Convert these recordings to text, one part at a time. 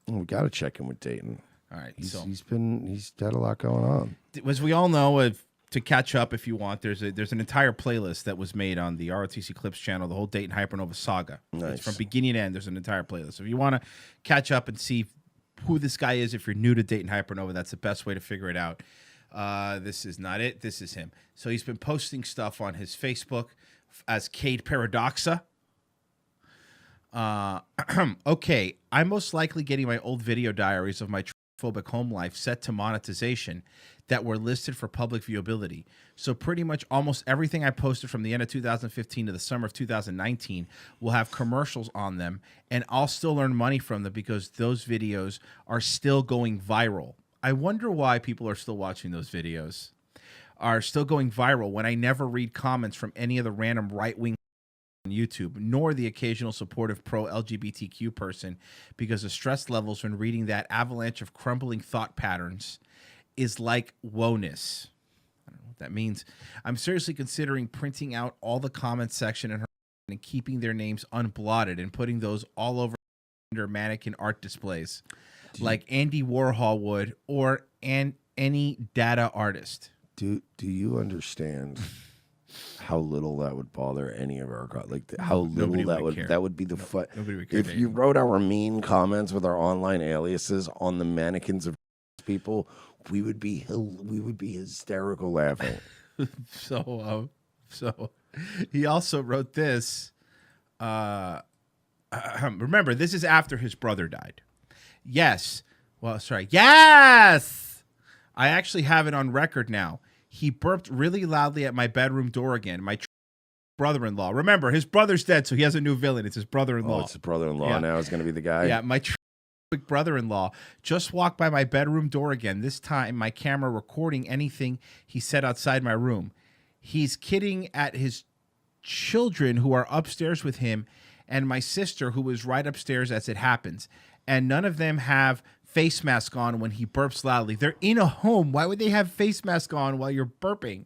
Well, we got to check in with Dayton. All right. He's So he's had a lot going on. as we all know, to catch up, if you want, there's an entire playlist that was made on the ROTC Clips channel, the whole Dayton Hypernova saga. Nice. It's from beginning to end. There's an entire playlist. So if you want to catch up and see who this guy is, if you're new to Dayton Hypernova, that's the best way to figure it out. This is not it. This is him. So he's been posting stuff on his Facebook as Cade Paradoxa. Okay, I'm most likely getting my old video diaries of my phobic home life set to monetization that were listed for public viewability. So pretty much almost everything I posted from the end of 2015 to the summer of 2019 will have commercials on them, and I'll still earn money from them because those videos are still going viral. I wonder why people are still watching those videos, are still going viral when I never read comments from any of the random right-wing on YouTube, nor the occasional supportive pro-LGBTQ person, because the stress levels when reading that avalanche of crumbling thought patterns is like woeness. I don't know what that means. I'm seriously considering printing out all the comment section and keeping their names unblotted and putting those all over mannequin art displays, like Andy Warhol would, or any data artist. Do you understand how little that would bother any of our how little that would be the fun. Nobody would care. If you wrote our mean comments with our online aliases on the mannequins of people, we would be hysterical laughing. So he also wrote this. Remember, this is after his brother died. Yes. Well, sorry. Yes. I actually have it on record now. He burped really loudly at my bedroom door again. My brother-in-law. Remember, his brother's dead, so he has a new villain. It's his brother-in-law. Oh, it's his brother-in-law now is going to be the guy. Yeah, my brother-in-law just walked by my bedroom door again. This time, my camera recording anything he said outside my room. He's kidding at his children who are upstairs with him and my sister who is right upstairs as it happens. And none of them have face mask on when he burps loudly. They're in a home. Why would they have face mask on while you're burping?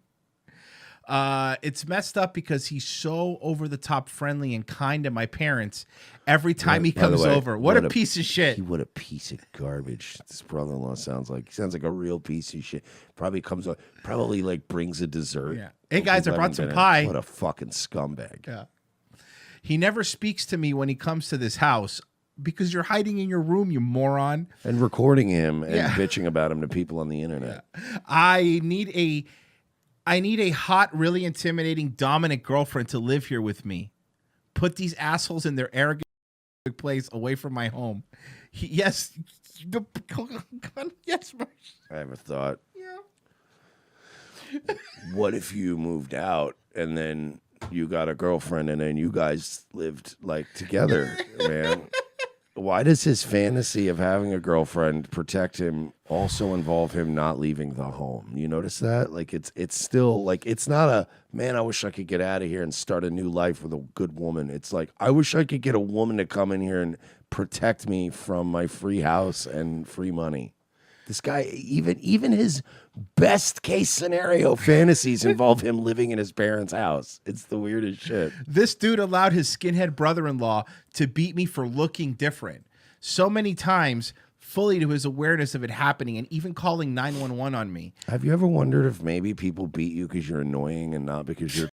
It's messed up because he's so over the top friendly and kind to my parents every time he comes over. What a piece of shit. What a piece of garbage this brother-in-law sounds like. He sounds like a real piece of shit. Probably comes up, like brings a dessert. Yeah. Hey guys, I brought some pie. What a fucking scumbag. Yeah. He never speaks to me when he comes to this house because you're hiding in your room, you moron. And recording him and bitching about him to people on the internet. Yeah. I need a hot, really intimidating, dominant girlfriend to live here with me. Put these assholes in their arrogant place away from my home. Yes. Yes, Marsh. I have a thought. Yeah. What if you moved out and then you got a girlfriend and then you guys lived like together, man? Why does his fantasy of having a girlfriend protect him also involve him not leaving the home? You notice that? Like it's still like it's not a man, I wish I could get out of here and start a new life with a good woman. It's like I wish I could get a woman to come in here and protect me from my free house and free money. This guy, even his best case scenario fantasies involve him living in his parents' house. It's the weirdest shit. This dude allowed his skinhead brother-in-law to beat me for looking different so many times, fully to his awareness of it happening, and even calling 911 on me. Have you ever wondered if maybe people beat you because you're annoying and not because you're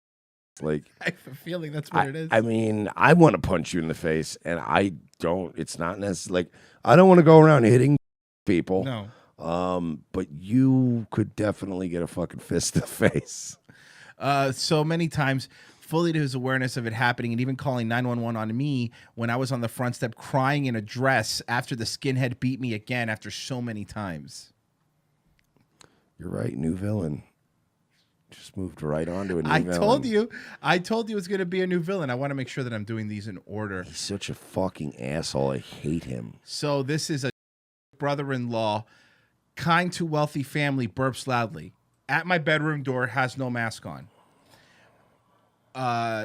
like? I have a feeling that's what it is. I mean, I want to punch you in the face, and I don't. It's not necessarily like I don't want to go around hitting people. No. But you could definitely get a fucking fist to the face. So many times, fully to his awareness of it happening, and even calling 911 on me when I was on the front step crying in a dress after the skinhead beat me again after so many times. You're right, new villain. Just moved right on to a new villain. I told you it's going to be a new villain. I want to make sure that I'm doing these in order. He's such a fucking asshole. I hate him. So this is a brother-in-law, kind to wealthy family, burps loudly at my bedroom door, has no mask on.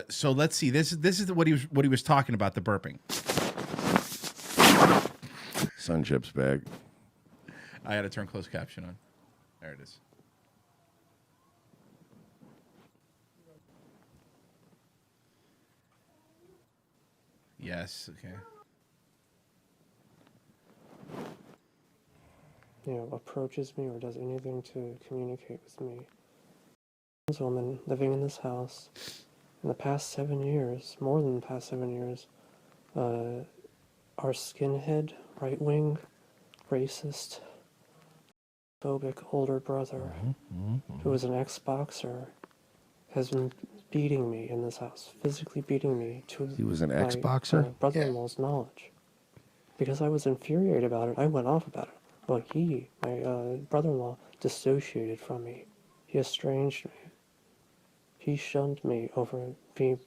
So let's see. This is what he was talking about, the burping. Sun chips bag. I had to turn closed caption on. There it is. Yes. Okay. approaches me or does anything to communicate with me. This woman living in this house in the past 7 years, more than the past 7 years, our skinhead, right-wing, racist, phobic older brother, who is an ex-boxer, has been beating me in this house, physically beating me to He was an my ex-boxer? brother-in-law's knowledge. Because I was infuriated about it, I went off about it. Well, my brother-in-law, dissociated from me. He estranged me. He shunned me over being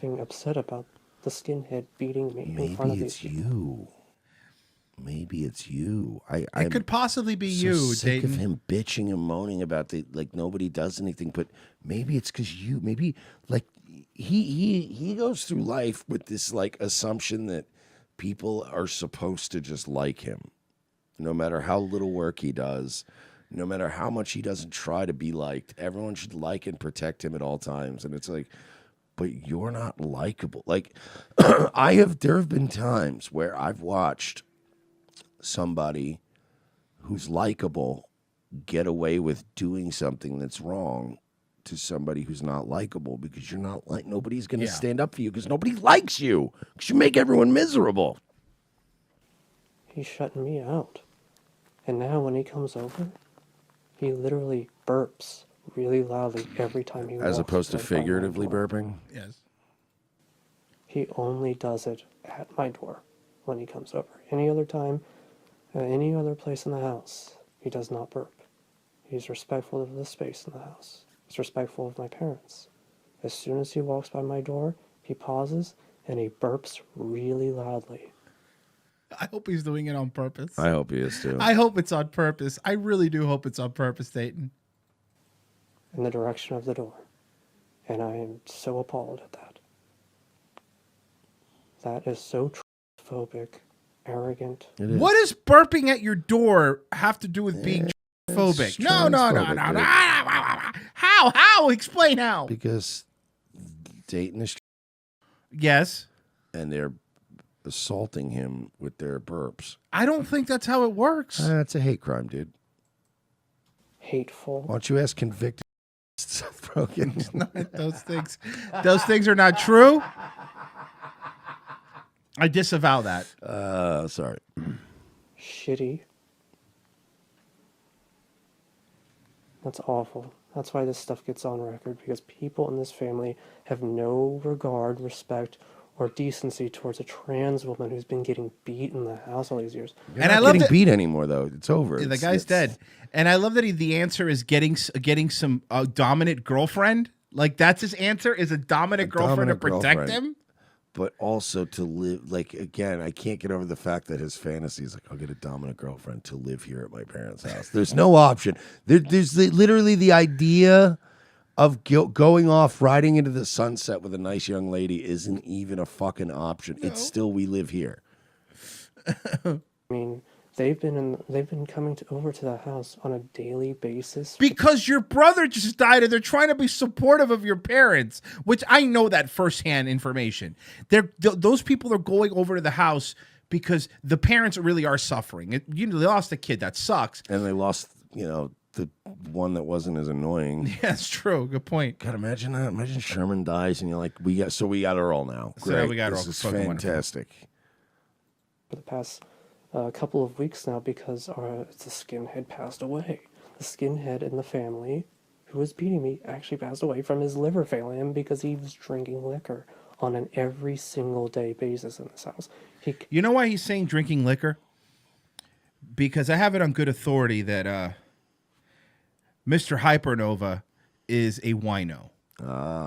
upset about the skinhead beating me in front of these people. Maybe it's you. It could possibly be so you, sick Dayton. of him bitching and moaning about nobody does anything. But maybe it's because you. Maybe he goes through life with this assumption that people are supposed to just like him, no matter how little work he does, no matter how much he doesn't try to be liked. Everyone should like and protect him at all times. And it's but you're not likable. There have been times where I've watched somebody who's likable get away with doing something that's wrong to somebody who's not likable, because you're not nobody's going to stand up for you because nobody likes you, because you make everyone miserable. He's shutting me out. And now when he comes over, he literally burps really loudly every time he walks. As opposed to right by my figuratively door. burping? Yes. He only does it at my door when he comes over. Any other time, any other place in the house, he does not burp. He's respectful of the space in the house. He's respectful of my parents. As soon as he walks by my door, he pauses and he burps really loudly. I hope he's doing it on purpose. I hope he is too. I hope it's on purpose. I really do hope it's on purpose, Dayton. In the direction of the door. And I am so appalled at that. That is so phobic, arrogant. What does burping at your door have to do with being phobic? No. How? Explain how. Because Dayton is Yes. and they're assaulting him with their burps. I don't think that's how it works. That's a hate crime, dude. Hateful. Why don't you ask convicted Seth Rogen? Those things are not true. I disavow that. Sorry. Shitty. That's awful. That's why this stuff gets on record, because people in this family have no regard, respect, or decency towards a trans woman who's been getting beat in the house all these years. And I love getting beat anymore, though. It's over. The guy's dead. And I love that the answer is getting some dominant girlfriend. Like, that's his answer, is a dominant girlfriend to protect him. But also to live, again, I can't get over the fact that his fantasy is I'll get a dominant girlfriend to live here at my parents' house. There's no option. There's literally the idea of going off, riding into the sunset with a nice young lady isn't even a fucking option. No. It's still, we live here. I mean, they've been coming over to the house on a daily basis. Because your brother just died and they're trying to be supportive of your parents, which I know that firsthand information. Those people are going over to the house because the parents really are suffering. They lost a kid. That sucks. And they lost, the one that wasn't as annoying. Yeah, that's true. Good point. God, imagine that. Imagine Sherman dies and you're like, we got Earl now. Great. So we got Earl. This is fantastic. For the past couple of weeks now, because the skinhead passed away. The skinhead in the family who was beating me actually passed away from his liver failing him because he was drinking liquor on an every single day basis in this house. You know why he's saying drinking liquor? Because I have it on good authority that Mr. Hypernova is a wino.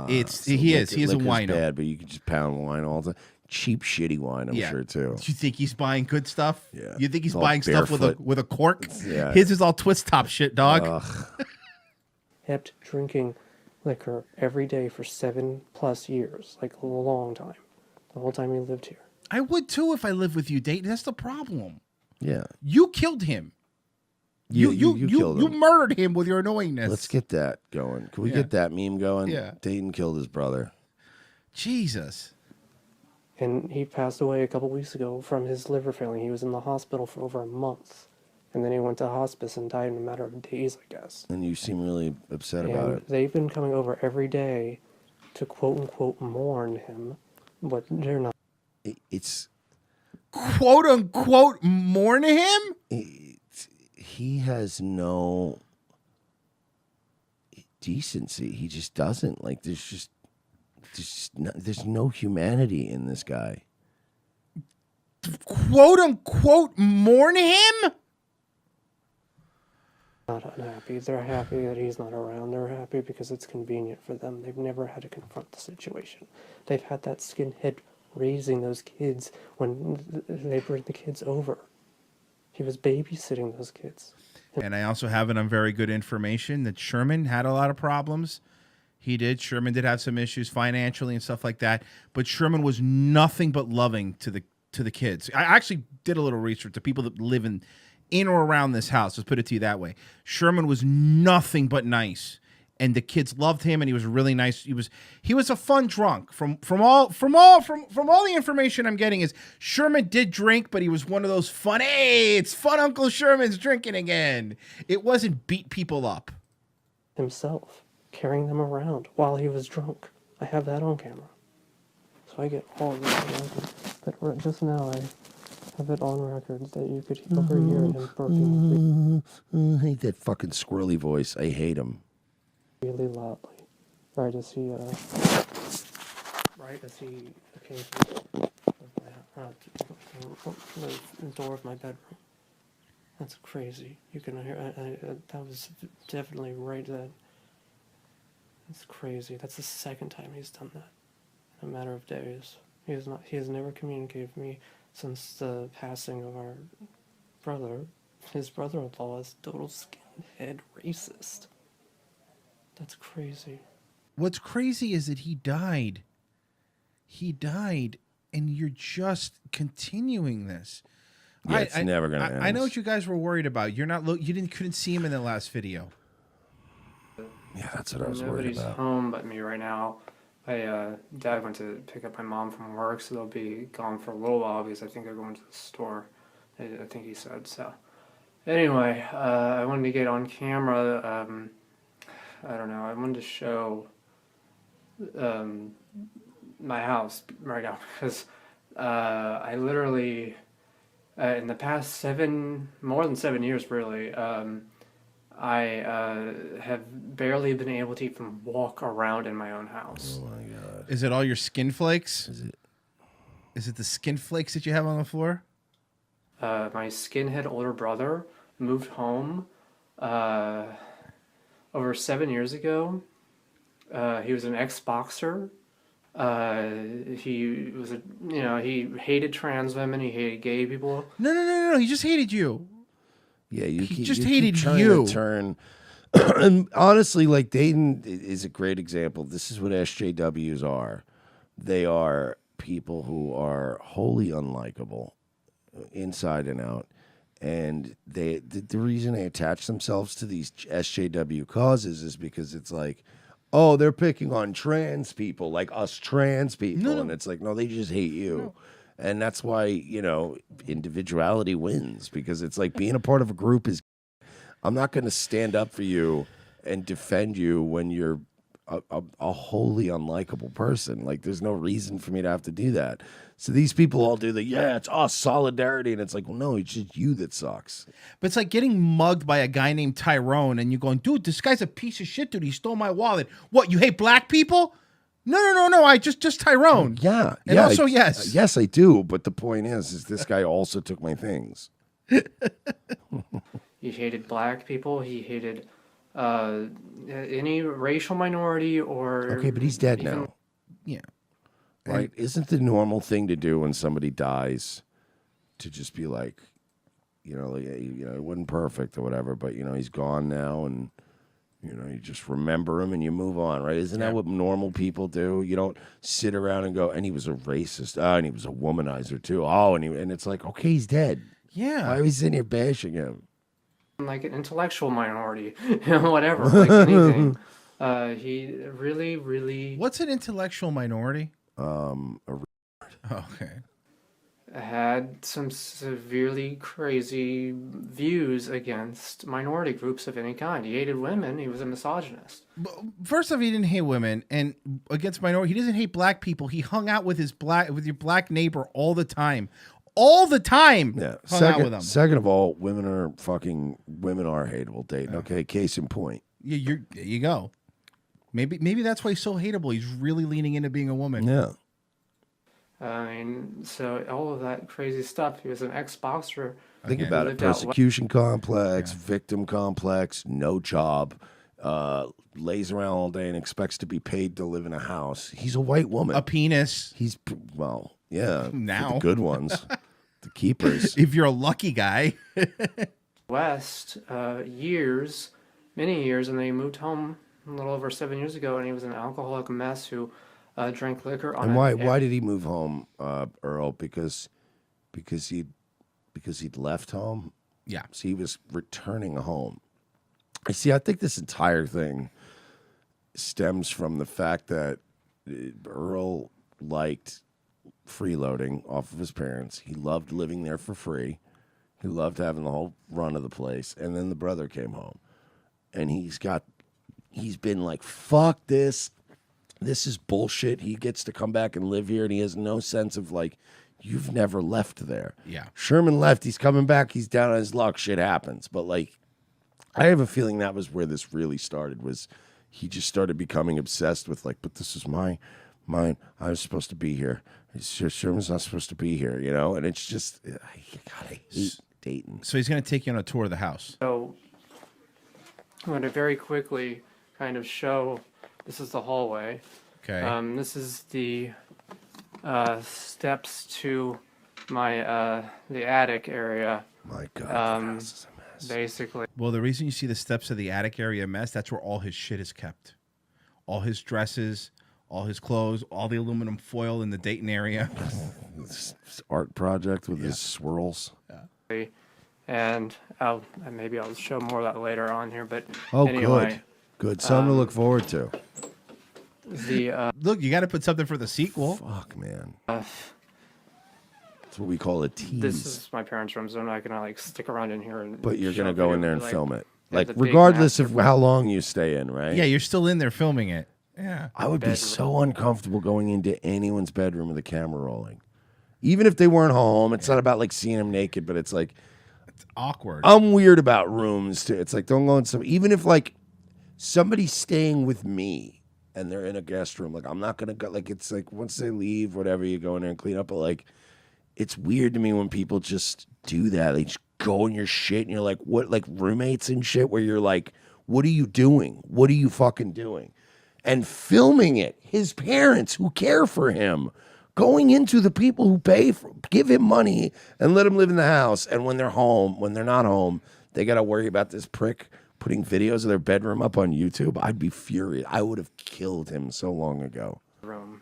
He is a wino. Bad, but you can just pound wine all the time. Cheap, shitty wine, I'm sure, too. You think he's buying good stuff? Yeah. You think he's all buying barefoot. stuff with a cork? Yeah. His is all twist top shit, dog. Kept drinking liquor every day for 7+ years, like a long time. The whole time he lived here. I would too if I lived with you, Dayton. That's the problem. Yeah. You killed him. You killed him. You murdered him with your annoyingness. Let's get that going. Can we get that meme going? Yeah. Dayton killed his brother. Jesus. And he passed away a couple weeks ago from his liver failing. He was in the hospital for over a month. And then he went to hospice and died in a matter of days, I guess. And you seem really upset about And it. they've been coming over every day to quote-unquote mourn him, but they're not. It's Quote unquote mourn him? he has no decency. He just doesn't. Like, there's no humanity in this guy. Quote unquote mourn him? Not unhappy. They're happy that he's not around. They're happy because it's convenient for them. They've never had to confront the situation. They've had that skinhead raising those kids when they bring the kids over. He was babysitting those kids. And I also have it on very good information that Sherman had a lot of problems. He did. Sherman did have some issues financially and stuff like that. But Sherman was nothing but loving to the kids. I actually did a little research. The people that live in or around this house, let's put it to you that way. Sherman was nothing but nice, and the kids loved him, and he was really nice. He was a fun drunk. From all the information I'm getting is Sherman did drink, but he was one of those fun. Hey, it's fun. Uncle Sherman's drinking again. It wasn't beat people up. Himself, carrying them around while he was drunk. I have that on camera, so I get all of this. But just now I have it on record that you could overhear him burping I hate that fucking squirrely voice. I hate him. really loudly, right as he occasionally the door of my bedroom. That's crazy. You can hear. That was definitely right. That's crazy. That's the second time he's done that in a matter of days. He has never communicated with me since the passing of our brother. His brother-in-law is total skinhead racist. That's crazy. What's crazy is that he died. He died, and you're just continuing this. Yeah, it's never gonna end. I know what you guys were worried about. You're not. Couldn't see him in the last video. Yeah, that's what I was worried Nobody's about. home but me right now. Dad went to pick up my mom from work, so they'll be gone for a little while because I think they're going to the store. I think he said so. Anyway, I wanted to get on camera. I don't know. I wanted to show my house right now because I literally, in the past more than 7 years, really. I have barely been able to even walk around in my own house. Oh my god! Is it all your skin flakes? Is it the skin flakes that you have on the floor? My skinhead older brother moved home over 7 years ago. He was an ex-boxer. He was he hated trans women. He hated gay people. No. He just hated you. Yeah, He just hated trying you. to turn. And honestly, like, Dayton is a great example. This is what SJWs are. They are people who are wholly unlikable, inside and out. And the reason they attach themselves to these SJW causes is because it's like, oh, they're picking on trans people, like us trans people. No. And it's like, no, they just hate you. No. And that's why, individuality wins, because it's like being a part of a group is, I'm not going to stand up for you and defend you when you're a wholly unlikable person. Like, there's no reason for me to have to do that. So these people all do it's us, solidarity. And it's like, well, no, it's just you that sucks. But it's like getting mugged by a guy named Tyrone and you're going, dude, this guy's a piece of shit, dude. He stole my wallet. What, you hate black people? No. I just Tyrone. Yeah. And yeah, also, yes. Yes, I do. But the point is this guy also took my things. He hated black people. He hated any racial minority or... Okay, but he's dead now. Yeah. Right? Isn't the normal thing to do when somebody dies to just be like, it wasn't perfect or whatever, but, he's gone now and... you just remember him and you move on, right? Isn't that what normal people do? You don't sit around and go, and he was a racist. Oh, and he was a womanizer too. Oh, and it's like, okay, he's dead. Yeah. Why are we sitting here bashing him? Like an intellectual minority, whatever, like anything. He really, really... What's an intellectual minority? A okay. had some severely crazy views against minority groups of any kind. He hated women. He was a misogynist. First off, he didn't hate women, and against minority, he doesn't hate black people. He hung out with your black neighbor all the time. All the time. Yeah. Hung out with him. Second of all, women are hateable, Dayton. Okay, case in point. Yeah, there you go. Maybe that's why he's so hateable. He's really leaning into being a woman. Yeah. I mean, so all of that crazy stuff. He was an ex-boxer. Think about it: persecution complex, victim complex, no job, lays around all day and expects to be paid to live in a house. He's a white woman. A penis. He's yeah. Now the good ones, the keepers. If you're a lucky guy. West, many years, and then he moved home a little over 7 years ago, and he was an alcoholic mess who drank liquor on. And why did he move home, Earl? Because he'd left home. Yeah. So he was returning home. See, I think this entire thing stems from the fact that Earl liked freeloading off of his parents. He loved living there for free. He loved having the whole run of the place. And then the brother came home. And he's been like, fuck this. This is bullshit. He gets to come back and live here, and he has no sense of like, you've never left there. Yeah. Sherman left. He's coming back. He's down on his luck. Shit happens. But like, I have a feeling that was where this really started, was he just started becoming obsessed with like, but this is mine. I was supposed to be here. Sherman's not supposed to be here, you know? And it's just, God, I hate Dayton. So he's going to take you on a tour of the house. So I'm going to very quickly kind of show, this is the hallway. Okay. This is the steps to my the attic area. My God, the house is a mess. Basically. Well, the reason you see the steps of the attic area a mess, that's where all his shit is kept. All his dresses, all his clothes, all the aluminum foil in the Dayton area. This art project with his swirls. Yeah. And maybe I'll show more of that later on here. But Oh, anyway, good. Something to look forward to. the Look, you got to put something for the sequel. Fuck, man. That's what we call a tease. this is my parents' room, so I'm not gonna like stick around in here. And But you're show going to go in there and like, film it. yeah, Like, the big regardless of master how long you stay in, right? Yeah, you're still in there filming it. Yeah. I would be bedroom. so uncomfortable going into anyone's bedroom with the camera rolling. Even if they weren't home, it's not about like seeing them naked, but it's like, It's awkward. I'm weird about rooms too. It's like, don't go in some, even if like somebody's staying with me and they're in a guest room, like I'm not going to go, like it's like once they leave, whatever, you go in there and clean up. But like, it's weird to me when people just do that. They just go in your shit and you're like, what, like roommates and shit, where you're like, what are you doing? What are you fucking doing? And filming it, his parents who care for him, going into the people who give him money and let him live in the house. And when they're home, when they're not home, they got to worry about this prick putting videos of their bedroom up on YouTube. I'd be furious. I would have killed him so long ago. room,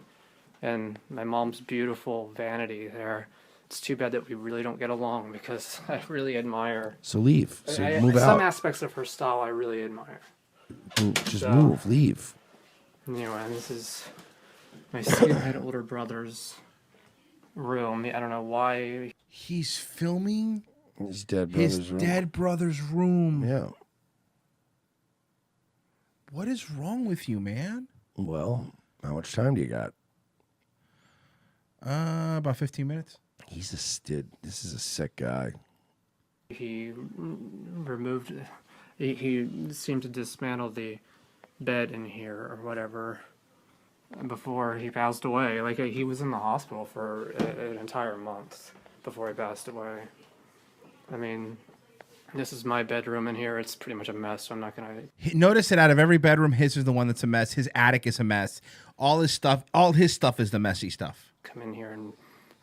and my mom's beautiful vanity there. It's too bad that we really don't get along because I really admire. So leave. So move some out. aspects of her style I really admire. Just So- move. Leave. Anyway, this is my skinhead older brother's room. I don't know why. He's filming His dead his brother's room. dead brother's room. Yeah. What is wrong with you, man? Well, how much time do you got? About 15 minutes. He's a stid. This is a sick guy. He removed. He seemed to dismantle the bed in here or whatever before he passed away. Like he was in the hospital for an entire month before he passed away. I mean, this is my bedroom in here. It's pretty much a mess, so I'm not gonna. Notice that out of every bedroom, his is the one that's a mess. His attic is a mess. All his stuff is the messy stuff. Come in here and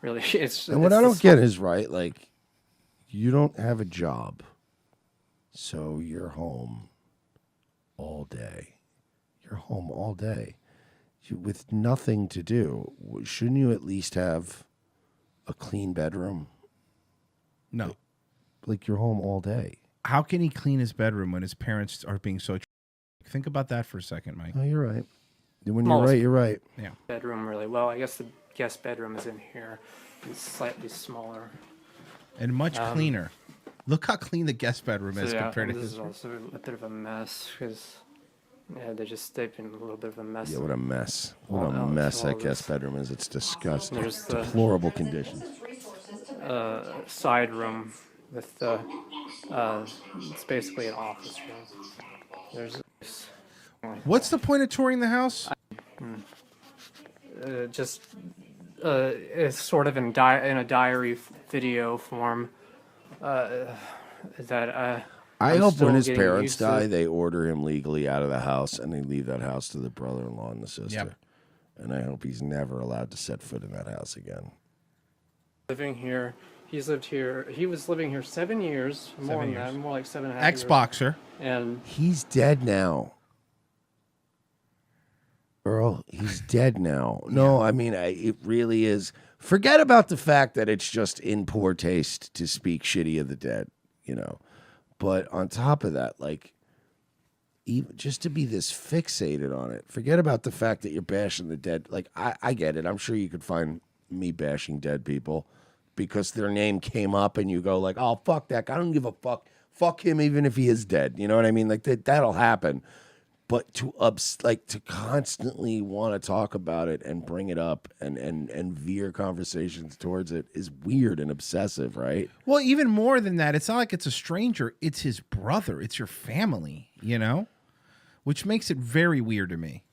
really, it's. And what it's I the don't get is, right, like, you don't have a job, so you're home all day. You're home all day with nothing to do. Shouldn't you at least have a clean bedroom? No. Like, you're home all day. How can he clean his bedroom when his parents are being so... Think about that for a second, Mike. Oh, you're right. When you're right, you're right. Yeah. bedroom really well. I guess the guest bedroom is in here. It's slightly smaller. And much cleaner. Look how clean the guest bedroom is So, yeah, compared to this his. is also a bit of a mess because they've been a little bit of a mess. Yeah, what a mess. What All a out, mess all that guest this. bedroom is. It's disgusting. There's the Deplorable conditions. side room with the it's basically an office room. There's this, What's the point of touring the house? it's sort of in a diary video form. I I'm hope still when his getting parents used to die, it. they order him legally out of the house and they leave that house to the brother-in-law and the sister. Yep. And I hope he's never allowed to set foot in that house again. Living here, he's lived here. He was living here 7 years, more than that, more like 7.5 years. Ex-boxer. And He's dead now. Earl, he's dead now. No, I mean, it really is. Forget about the fact that it's just in poor taste to speak shitty of the dead, you know. But on top of that, like, even just to be this fixated on it, forget about the fact that you're bashing the dead. Like, I get it. I'm sure you could find me bashing dead people because their name came up and you go like, oh, fuck that guy. I don't give a fuck. Fuck him even if he is dead. You know what I mean? Like, that'll happen. But to constantly want to talk about it and bring it up and veer conversations towards it is weird and obsessive, right? Well, even more than that, it's not like it's a stranger. It's his brother. It's your family, you know? Which makes it very weird to me.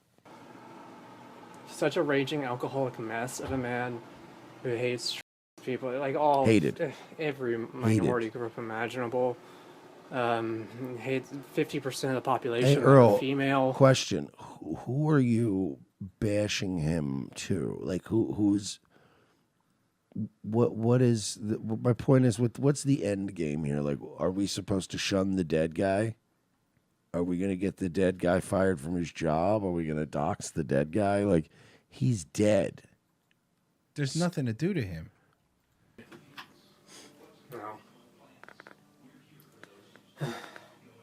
such a raging alcoholic mess of a man who hates people, like all every minority group imaginable. Hates 50% of the population. Hey, Earl, female. Question: Who are you bashing him to? Like, who's? What is my point? Is what's the end game here? Like, are we supposed to shun the dead guy? Are we gonna get the dead guy fired from his job? Are we gonna dox the dead guy? Like, he's dead. There's nothing to do to him. No.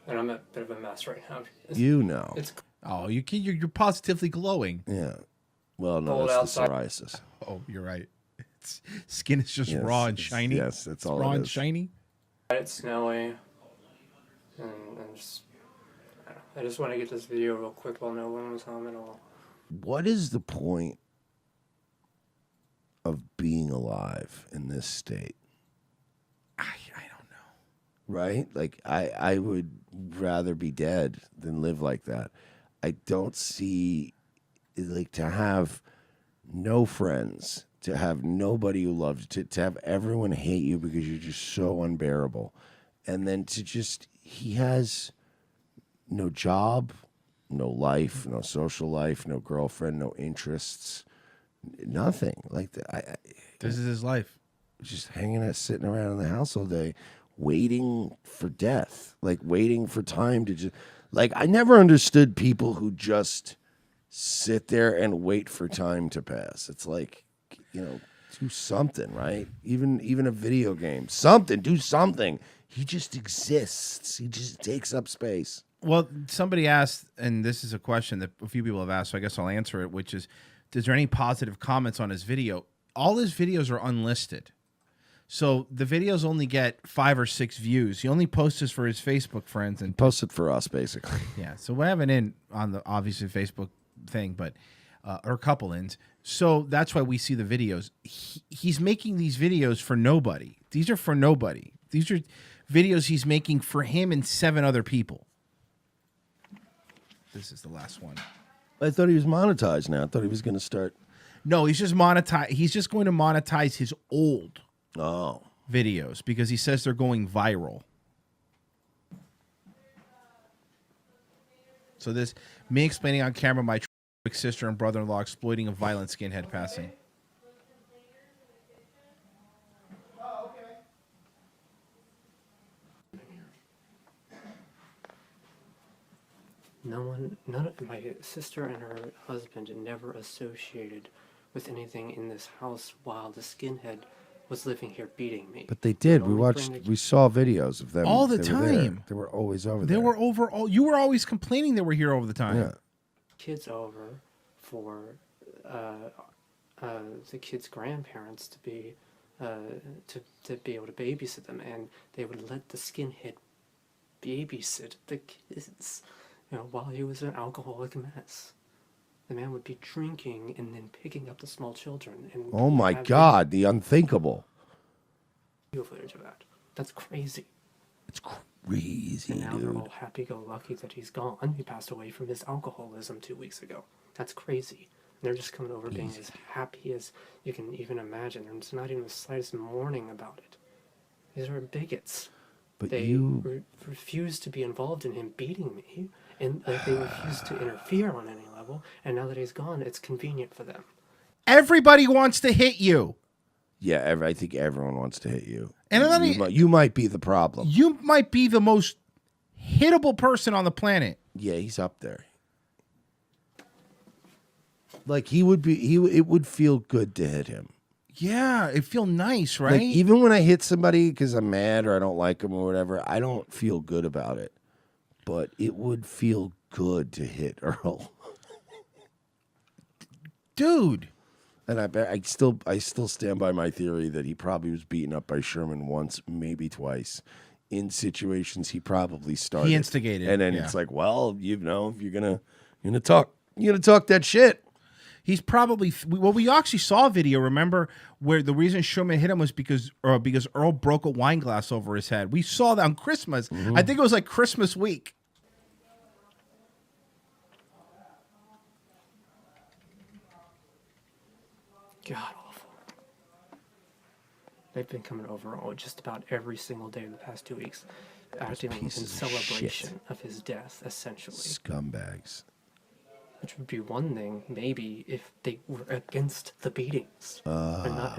And I'm a bit of a mess right now. You know. Oh, you're positively glowing. Yeah. Well, no, Cold that's the outside. psoriasis. Oh, you're right. Skin is just raw and shiny. Yes, that's all raw it and is. shiny. It's snowy. And just, I just want to get this video real quick while no one was home at all. What is the point of being alive in this state? I don't know. Right? Like, I would rather be dead than live like that. I don't see, like, to have no friends, to have nobody who loves you, to have everyone hate you because you're just so unbearable. And then to just, he has no job, no life, no social life, no girlfriend, no interests, nothing. Like, This is his life. just hanging out, sitting around in the house all day, waiting for death, like waiting for time to just, like, I never understood people who just sit there and wait for time to pass. It's like, you know, do something, right? Even a video game, something, do something. He just exists. He just takes up space. Well, somebody asked, and this is a question that a few people have asked, so I guess I'll answer it, which is there any positive comments on his video? All his videos are unlisted. So the videos only get 5 or 6 views. He only posts this for his Facebook friends. And Post it for us, basically. yeah, so we have an in on the obviously Facebook thing, but or a couple ins. So that's why we see the videos. He's making these videos for nobody. These are for nobody. These are videos he's making for him and 7 other people. This is the last one. I thought he was monetized now. I thought he was going to start. No, he's just monetize. He's just going to monetize his old Oh. videos because he says they're going viral. So this, me explaining on camera my sister and brother-in-law exploiting a violent skinhead passing. None of my sister and her husband never associated with anything in this house while the skinhead was living here beating me. But they did. We Only watched, bring the we saw videos of them. All the They were there. time. They were always over They there. were over all. You were always complaining they were here over the time. Yeah. kids over for the kids' grandparents to be able to babysit them, and they would let the skinhead babysit the kids, while he was an alcoholic mess. The man would be drinking and then picking up the small children. And oh my God, the unthinkable. Video footage of that. That's crazy. It's crazy, and now dude. they're all happy-go-lucky that he's gone. He passed away from his alcoholism 2 weeks ago. That's crazy. And they're just coming over being as happy as you can even imagine. There's not even the slightest mourning about it. These are bigots. But they refuse to be involved in him beating me, and they refuse to interfere on any level. And now that he's gone, it's convenient for them. Everybody wants to hit you. Yeah, I think everyone wants to hit you. And you might be the problem. You might be the most hittable person on the planet. Yeah, he's up there. Like it would feel good to hit him. Yeah, it feel nice, right? Like, even when I hit somebody because I'm mad or I don't like them or whatever, I don't feel good about it. But it would feel good to hit Earl. Dude. And I still stand by my theory that he probably was beaten up by Sherman once, maybe twice, in situations he probably started. He instigated. And then it's like, well, if you're gonna talk that shit. He's probably we actually saw a video, remember, where the reason Sherman hit him was because Earl broke a wine glass over his head. We saw that on Christmas. Mm-hmm. I think it was like Christmas week. God awful. They've been coming over just about every single day in the past 2 weeks, acting in celebration of his death, essentially. Scumbags. Which would be one thing, maybe, if they were against the beatings, and not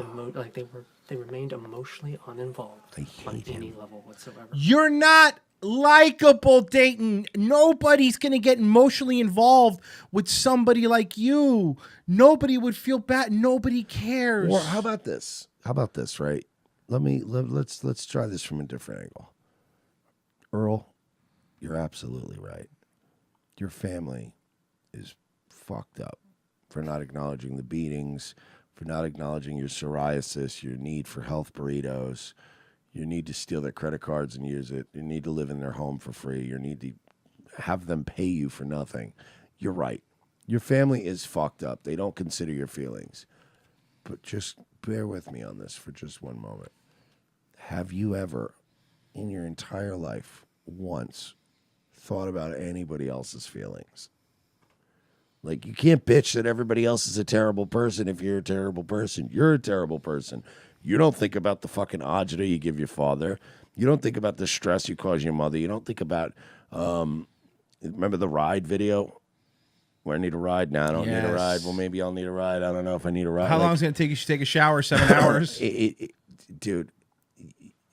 they remained emotionally uninvolved on any level whatsoever. You're not likable, Dayton. Nobody's gonna get emotionally involved with somebody like you. Nobody would feel bad. Nobody cares. Or how about this? Right? Let's try this from a different angle. Earl, you're absolutely right. Your family is fucked up for not acknowledging the beatings, for not acknowledging your psoriasis, your need for health burritos, your need to steal their credit cards and use it, your need to live in their home for free, your need to have them pay you for nothing. You're right. Your family is fucked up. They don't consider your feelings. But just bear with me on this for just one moment. Have you ever, in your entire life, once thought about anybody else's feelings? Like, you can't bitch that everybody else is a terrible person if you're a terrible person. You're a terrible person. You don't think about the fucking agita you give your father. You don't think about the stress you cause your mother. You don't think about, remember the ride video? Where I need a ride? No, I don't need a ride. Well, maybe I'll need a ride. I don't know if I need a ride. How long is it going to take you to take a shower? 7 hours? Dude,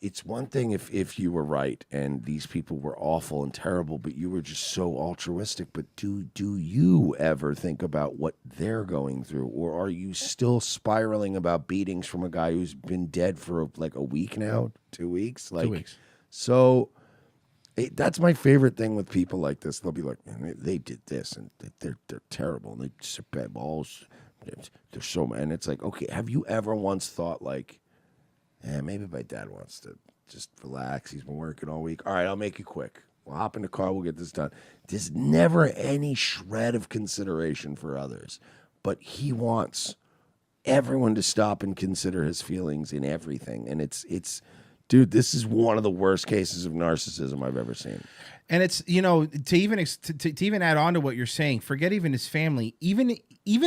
it's one thing if you were right and these people were awful and terrible, but you were just so altruistic. But do you ever think about what they're going through? Or are you still spiraling about beatings from a guy who's been dead for like a week now? 2 weeks? 2 weeks. So that's my favorite thing with people like this. They'll be like, man, they did this and they're terrible and they just bad balls. They're so mad. And it's like, okay, have you ever once thought like, maybe my dad wants to just relax. He's been working all week. All right, I'll make it quick. We'll hop in the car. We'll get this done. There's never any shred of consideration for others. But he wants everyone to stop and consider his feelings in everything. And it's dude, this is one of the worst cases of narcissism I've ever seen. And it's, to even add on to what you're saying, forget even his family, even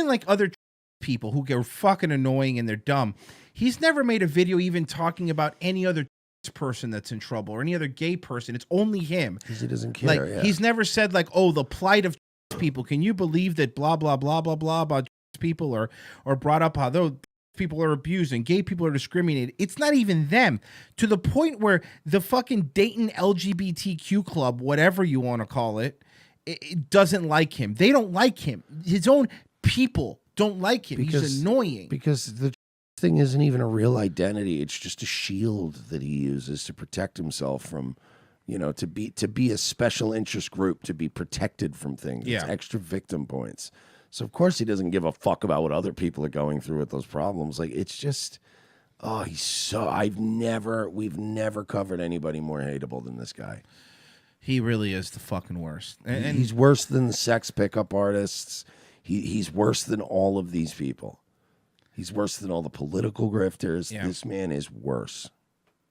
like other people who get fucking annoying and they're dumb. He's never made a video even talking about any other person that's in trouble or any other gay person. It's only him. Because he doesn't care. Like, he's never said like, oh, the plight of people. Can you believe that blah, blah, blah, blah, blah about people or brought up how those people are abused and gay people are discriminated. It's not even them, to the point where the fucking Dayton LGBTQ club, whatever you want to call it, it doesn't like him. They don't like him. His own people don't like him. He's annoying. Because the thing isn't even a real identity. It's just a shield that he uses to protect himself from, to be a special interest group, to be protected from things. Yeah. It's extra victim points. So of course he doesn't give a fuck about what other people are going through with those problems. Like it's just, oh, we've never covered anybody more hateable than this guy. He really is the fucking worst. And he's worse than the sex pickup artists. He's worse than all of these people. He's worse than all the political grifters. Yeah. This man is worse.